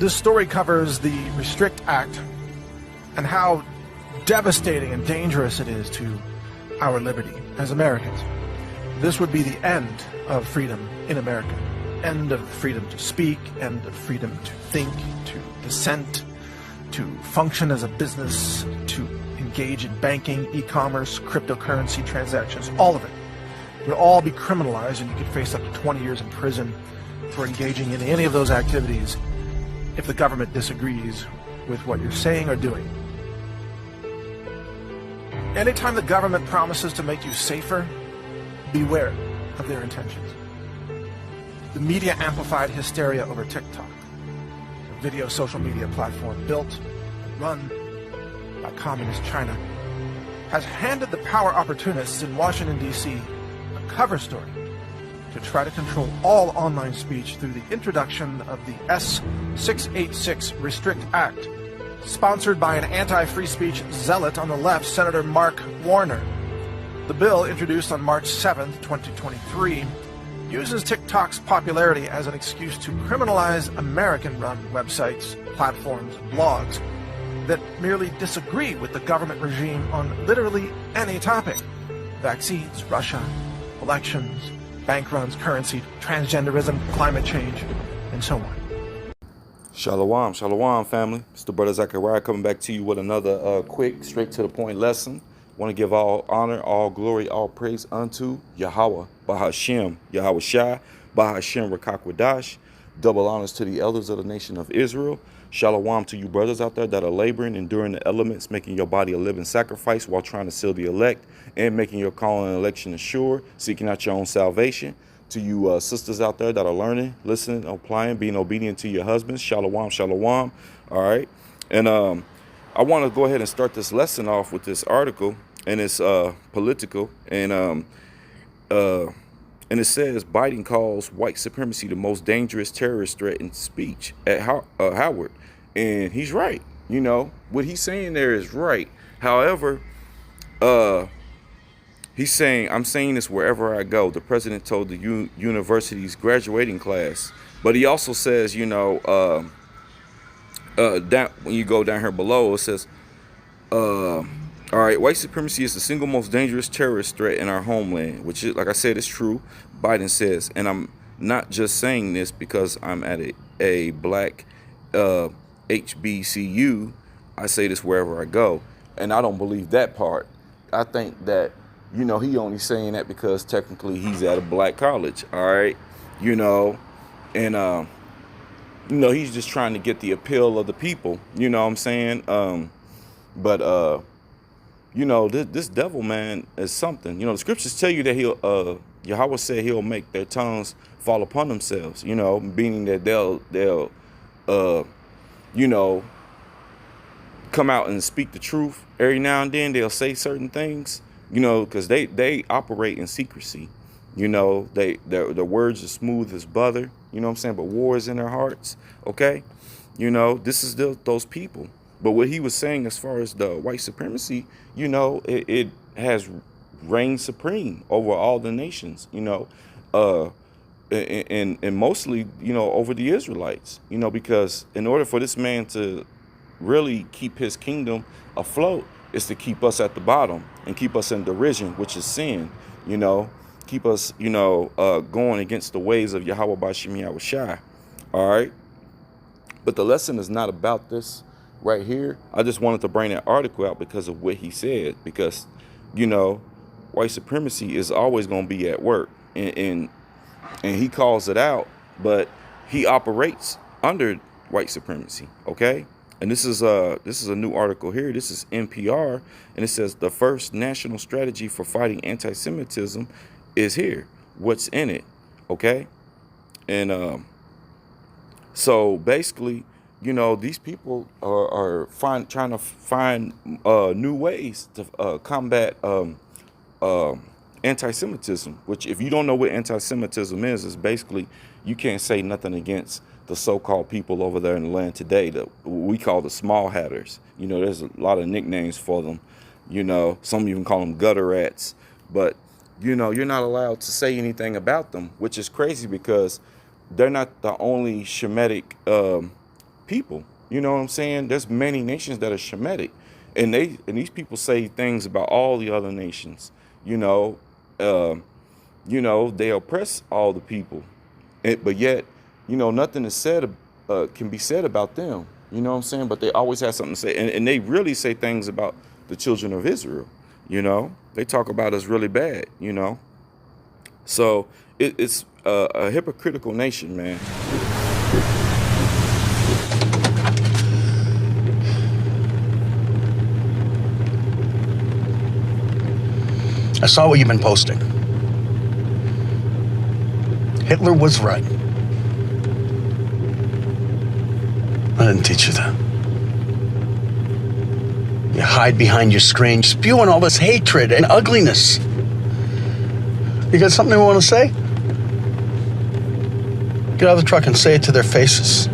This story covers the Restrict Act and how devastating and dangerous it is to our liberty as Americans. This would be the end of freedom in America. End of freedom to speak, end of freedom to think, to dissent, to function as a business, to engage in banking, e-commerce, cryptocurrency transactions, all of it would all be criminalized, and you could face up to 20 years in prison for engaging in any of those activities if the government disagrees with what you're saying or doing. Anytime the government promises to make you safer, beware of their intentions. The media amplified hysteria over TikTok, a video social media platform built and run by communist China, has handed the power opportunists in Washington, D.C. a cover story to try to control all online speech through the introduction of the S-686 Restrict Act, sponsored by an anti-free speech zealot on the left, Senator Mark Warner. The bill, introduced on March 7, 2023, uses TikTok's popularity as an excuse to criminalize American-run websites, platforms, and blogs that merely disagree with the government regime on literally any topic: vaccines, Russia, elections, bank runs, currency, transgenderism, climate change, and so on. Shalom, shalom, family. It's the brother Zachariah coming back to you with another quick, straight to the point lesson. Want to give all honor, all glory, all praise unto Yahweh, Bahashem, Yahweh Shai, Bahashem Rakakwadash. Double honors to the elders of the nation of Israel. Shalom to you brothers out there that are laboring, enduring the elements, making your body a living sacrifice while trying to seal the elect, and making your calling and election assured, seeking out your own salvation. To you sisters out there that are learning, listening, applying, being obedient to your husbands. Shalom, shalom. All right. And I want to go ahead and start this lesson off with this article, and it's political. And it says Biden calls white supremacy the most dangerous terrorist threat in speech at Howard. And he's right. You know, what he's saying there is right. However, he's saying, I'm saying this wherever I go. The president told the university's graduating class. But he also says, you know, down, when you go down here below, it says, all right, white supremacy is the single most dangerous terrorist threat in our homeland, which is, like I said, is true. Biden says, and I'm not just saying this because I'm at a black HBCU. I say this wherever I go. And I don't believe that part. I think that, you know, he only saying that because technically he's at a black college. All right. You know, and, you know, he's just trying to get the appeal of the people. You know what I'm saying? But you know, this devil, man, is something. You know, the scriptures tell you that he'll, Yahweh said he'll make their tongues fall upon themselves, you know, meaning that they'll, you know, come out and speak the truth. Every now and then they'll say certain things, you know, because they operate in secrecy. You know, their words are smooth as butter, you know what I'm saying? But war is in their hearts, okay? You know, this is those people. But what he was saying as far as the white supremacy, you know, it has reigned supreme over all the nations, you know, and mostly, you know, over the Israelites, you know, because in order for this man to really keep his kingdom afloat is to keep us at the bottom and keep us in derision, which is sin, you know, keep us, you know, going against the ways of Yahweh B'Shem Yahweh Shai. All right. But the lesson is not about this right here. I just wanted to bring that article out because of what he said, because, you know, white supremacy is always going to be at work, and he calls it out, but he operates under white supremacy. Okay. And this is a new article here. This is NPR, and it says the first national strategy for fighting anti-Semitism is here. What's in it? Okay. And so basically, you know, these people are trying to find new ways to combat anti-Semitism, which, if you don't know what anti-Semitism is basically you can't say nothing against the so-called people over there in the land today that we call the small hatters. You know, there's a lot of nicknames for them. You know, some even call them gutter rats. But, you know, you're not allowed to say anything about them, which is crazy because they're not the only Shemitic people. You know what I'm saying? There's many nations that are Shemitic, and these people say things about all the other nations. You know, they oppress all the people, but yet, nothing is said can be said about them. You know what I'm saying? But they always have something to say, and they really say things about the children of Israel. They talk about us really bad. So it's a hypocritical nation, man. I saw what you've been posting. Hitler was right. I didn't teach you that. You hide behind your screen, spewing all this hatred and ugliness. You got something you want to say? Get out of the truck and say it to their faces.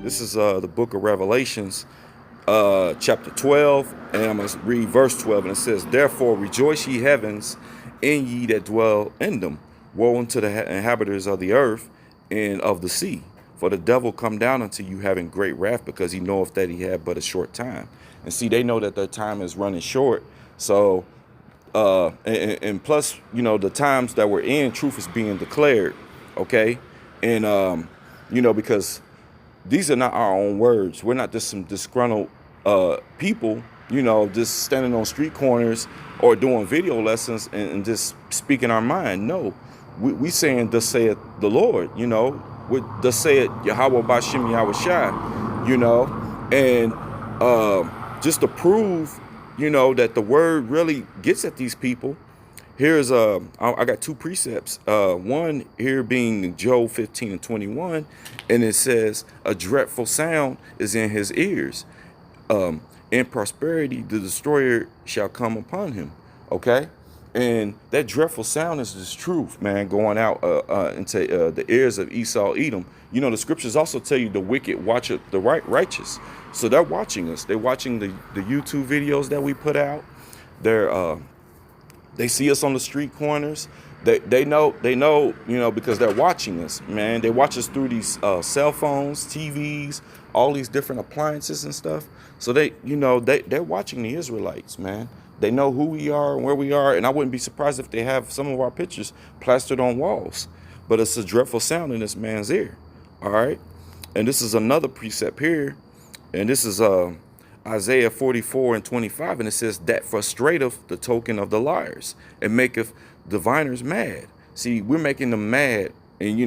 This is the book of Revelations, chapter 12, and I'm going to read verse 12, and it says, "Therefore rejoice, ye heavens, and ye that dwell in them. Woe unto the inhabitants of the earth and of the sea. For the devil come down unto you having great wrath, because he knoweth that he had but a short time." And see, they know that their time is running short. So, and plus, the times that we're in, truth is being declared, okay? And, because these are not our own words. We're not just some disgruntled people, just standing on street corners or doing video lessons and just speaking our mind. No, we saying, "Thus saith the Lord," "Thus saith Yahweh Bashim Yahweh Shai," and just to prove, that the word really gets at these people. Here's I got two precepts. One here being Job 15:21, and it says, "A dreadful sound is in his ears. In prosperity the destroyer shall come upon him." Okay, and that dreadful sound is this truth, man, going out into the ears of Esau, Edom. The scriptures also tell you the wicked watch the righteous. So they're watching us. They're watching the YouTube videos that we put out. They see us on the street corners. They know, because they're watching us, man. They watch us through these cell phones, TVs, all these different appliances and stuff. So they're watching the Israelites, man. They know who we are and where we are. And I wouldn't be surprised if they have some of our pictures plastered on walls. But it's a dreadful sound in this man's ear. All right. And this is another precept here. And this is Isaiah 44:25, and it says, "That frustrateth the token of the liars, and maketh diviners mad." See, we're making them mad, and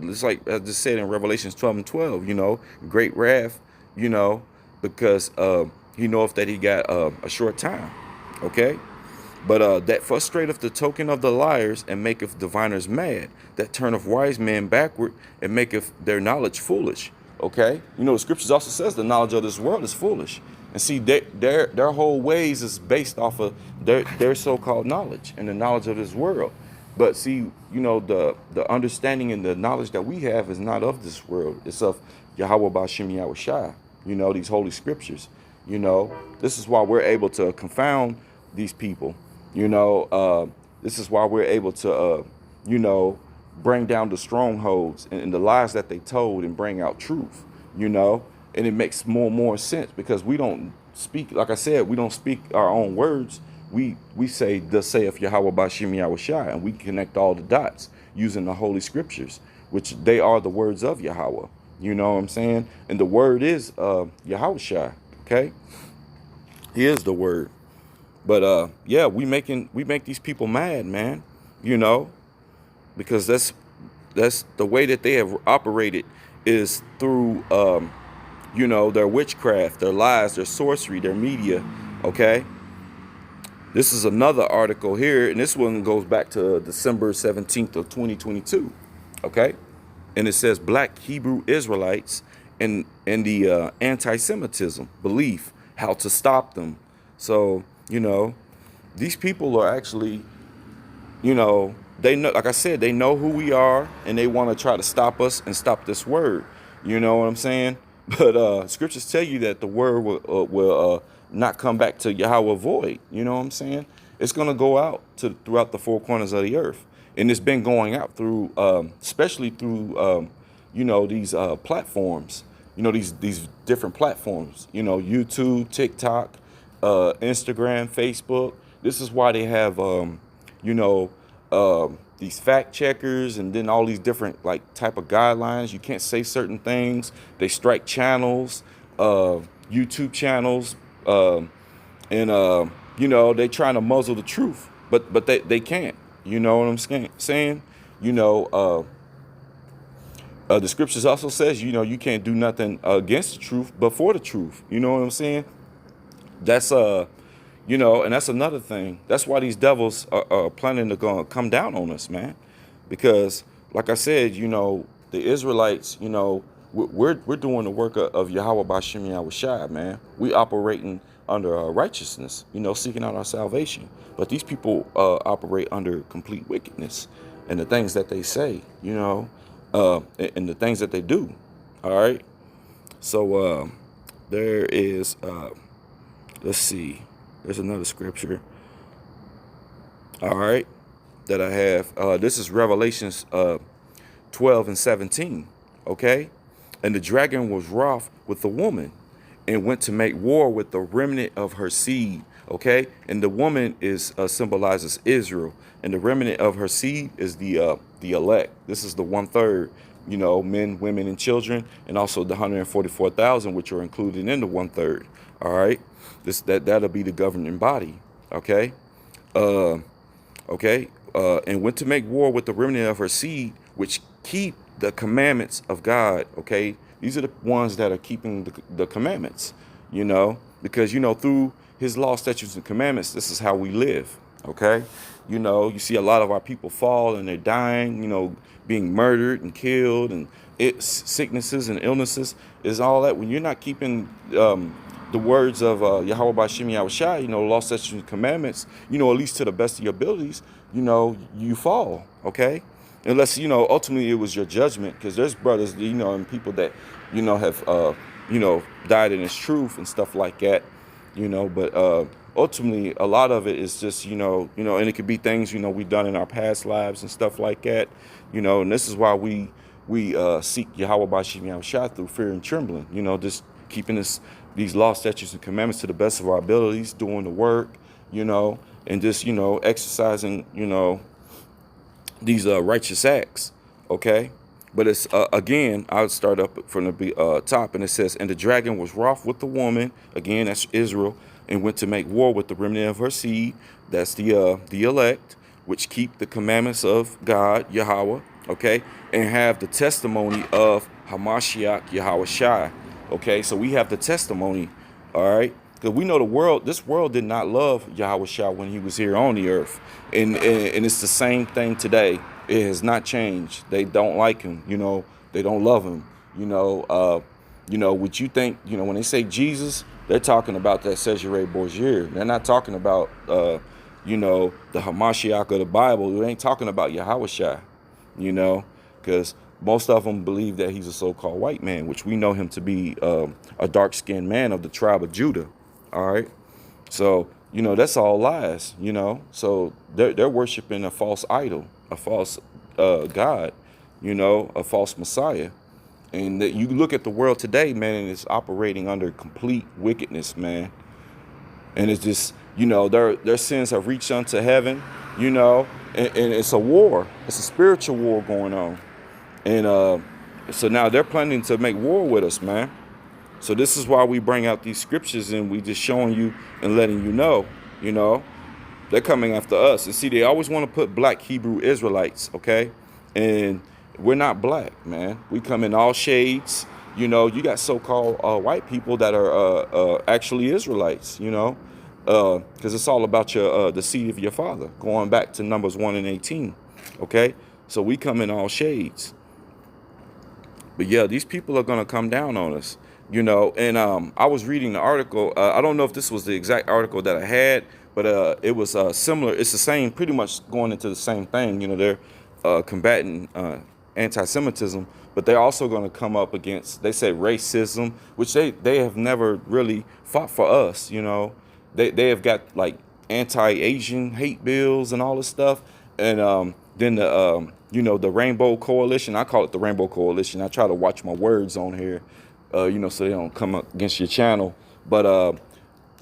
it's like I just said in Revelations 12:12, great wrath, because he knoweth that he got a short time. Okay, but that frustrateth the token of the liars, and maketh diviners mad, that turneth wise men backward, and maketh their knowledge foolish. Okay, the scriptures also says the knowledge of this world is foolish. And see, their whole ways is based off of their so-called knowledge and the knowledge of this world. But see, the understanding and the knowledge that we have is not of this world. It's of Yahweh Bashim Yahweh Shai, these holy scriptures. This is why we're able to confound these people. This is why we're able to, bring down the strongholds and the lies that they told and bring out truth, And it makes more and more sense because we don't speak, like I said, we don't speak our own words. We say, "Thus saith Yahweh Bashim Yahweh Shai," and we connect all the dots using the holy scriptures, which they are the words of Yahweh. You know what I'm saying? And the word is Yahweh Shai. Okay, he is the word. But yeah, we make these people mad, man. Because that's the way that they have operated is through their witchcraft, their lies, their sorcery, their media. Okay, this is another article here, and this one goes back to December 17th of 2022. Okay, and it says Black Hebrew Israelites and the anti-Semitism belief how to stop them. So, these people are actually, they know, like I said, they know who we are, and they want to try to stop us and stop this word. You know what I'm saying? But scriptures tell you that the word will not come back to Yahweh void. You know what I'm saying? It's going to go out throughout the four corners of the earth. And it's been going out through, especially through, these platforms, these different platforms, YouTube, TikTok, Instagram, Facebook. This is why they have, these fact checkers, and then all these different like type of guidelines. You can't say certain things. They strike channels, YouTube channels, and they trying to muzzle the truth, but they can't. You know what I'm saying? The scriptures also says, you can't do nothing against the truth, but for the truth. You know what I'm saying? That's and that's another thing. That's why these devils are planning to come down on us, man. Because, like I said, the Israelites, we're doing the work of Yahweh B'Shem Yahweh Shai, man. We operating under righteousness, seeking out our salvation. But these people operate under complete wickedness, and the things that they say, and the things that they do. All right. So there is, let's see. There's another scripture. All right, that I have. This is Revelations 12 and 17. Okay, and the dragon was wroth with the woman, and went to make war with the remnant of her seed. Okay, and the woman is symbolizes Israel, and the remnant of her seed is the elect. This is the 1/3. Men, women, and children, and also the 144,000, which are included in the 1/3. All right, that'll be the governing body. Okay, and went to make war with the remnant of her seed, which keep the commandments of God. Okay, these are the ones that are keeping the commandments. Because through His law, statutes, and commandments, this is how we live. Okay, you see a lot of our people fall and they're dying. Being murdered and killed, and sicknesses and illnesses is all that when you're not keeping the words of Yahweh B'Shem Yahweh Shai, law, statutes, and commandments, at least to the best of your abilities, you fall, okay? Unless, ultimately it was your judgment, because there's brothers, and people that, have, died in His truth and stuff like that, but ultimately a lot of it is just, and it could be things, we've done in our past lives and stuff like that, and this is why we seek Yahweh B'Shem Yahweh Shai through fear and trembling, just keeping these law, statutes, and commandments to the best of our abilities, doing the work, and just, exercising, these righteous acts, okay? But it's, again, I'll start up from the top, and it says, and the dragon was wroth with the woman, again, that's Israel, and went to make war with the remnant of her seed, that's the elect, which keep the commandments of God, Yahweh, okay, and have the testimony of Hamashiach Yahweh Shai. Okay, so we have the testimony, all right? Because we know this world did not love Yahweh Shai when He was here on the earth. And it's the same thing today. It has not changed. They don't like Him, they don't love Him. What you think, when they say Jesus, they're talking about that Cesare Borgia. They're not talking about, the Hamashiach of the Bible. They ain't talking about Yahweh Shai, because most of them believe that He's a so-called white man, which we know Him to be a dark-skinned man of the tribe of Judah. All right, so that's all lies. So they're worshiping a false idol, a false God, a false Messiah. And that you look at the world today, man, and it's operating under complete wickedness, man. And it's just their sins have reached unto heaven, and it's a war. It's a spiritual war going on. And so now they're planning to make war with us, man. So this is why we bring out these scriptures, and we just showing you and letting you know, they're coming after us. And see, they always want to put black Hebrew Israelites, okay? And we're not black, man. We come in all shades. You got so-called white people that are actually Israelites, because it's all about the seed of your father, going back to Numbers 1 and 18, okay? So we come in all shades. But yeah, these people are going to come down on us. you know. And I was reading the article. I don't know if this was the exact article that I had, but it was similar. It's the same, pretty much going into the same thing. You know, they're combating anti-Semitism, but they're also going to come up against, they say, racism, which they have never really fought for us. You know, they have got like anti-Asian hate bills and all this stuff, and then the you know, the Rainbow Coalition. I call it the Rainbow Coalition. I try to watch my words on here, you know, so they don't come up against your channel. But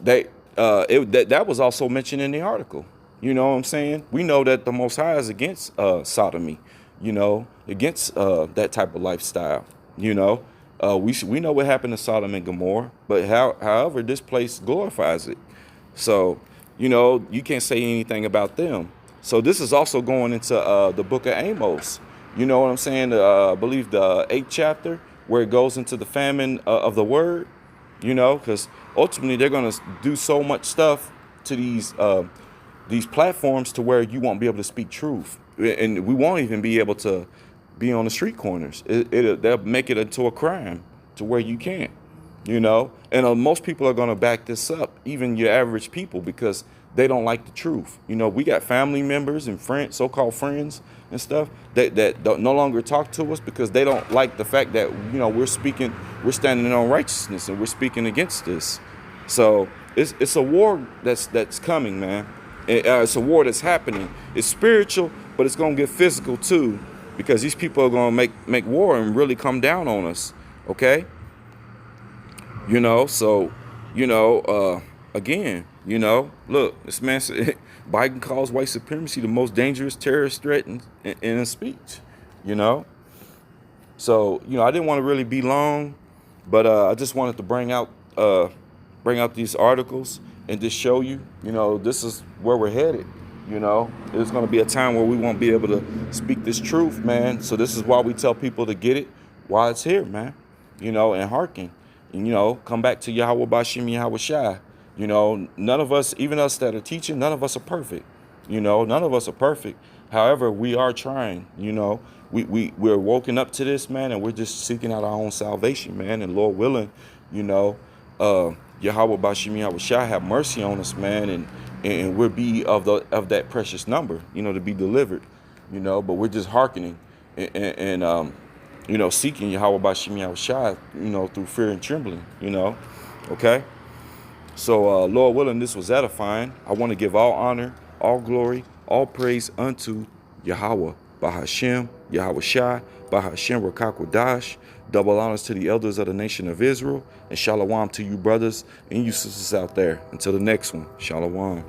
that was also mentioned in the article. You know what I'm saying? We know that the Most High is against sodomy, you know, against that type of lifestyle. You know, we know what happened to Sodom and Gomorrah, but however, this place glorifies it. So, you know, you can't say anything about them. So this is also going into the book of Amos. You know what I'm saying? I believe the 8th chapter, where it goes into the famine of the word. You know, because ultimately they're going to do so much stuff to these platforms to where you won't be able to speak truth, and we won't even be able to be on the street corners. They'll make it into a crime to where you can't. You know, and most people are going to back this up, even your average people, because they don't like the truth. You know, we got family members and friends, so-called friends and stuff, that don't no longer talk to us because they don't like the fact that, you know, we're standing on righteousness and we're speaking against this. So it's a war that's coming, man. It's a war that's happening. It's spiritual, but it's going to get physical too, because these people are going to make war and really come down on us. Okay. You know, so, you know, again, you know, look, this man said Biden calls white supremacy the most dangerous terrorist threat in speech, you know. So, you know, I didn't want to really be long, but I just wanted to bring out these articles and just show you, you know, this is where we're headed. You know, there's going to be a time where we won't be able to speak this truth, man. So this is why we tell people to get it while it's here, man, you know, and hearken. And, you know, come back to Yahweh Bashim Yahweh Shai. You know, none of us, even us that are teaching, none of us are perfect. You know, none of us are perfect. However, we are trying. You know, we're woken up to this, man, and we're just seeking out our own salvation, man. And Lord willing, you know, Yahweh Bashim Yahweh Shai have mercy on us, man, and we'll be of that precious number, you know, to be delivered. You know, but we're just hearkening and you know, seeking Yahweh Bashim Yahweh Shai, you know, through fear and trembling, you know, okay? So, Lord willing, this was edifying. I want to give all honor, all glory, all praise unto Yahweh, Bahashem, Yahweh Shai, Bahashem Rakakwadash. Double honors to the elders of the nation of Israel, and shalom to you brothers and you sisters out there. Until the next one, shalom.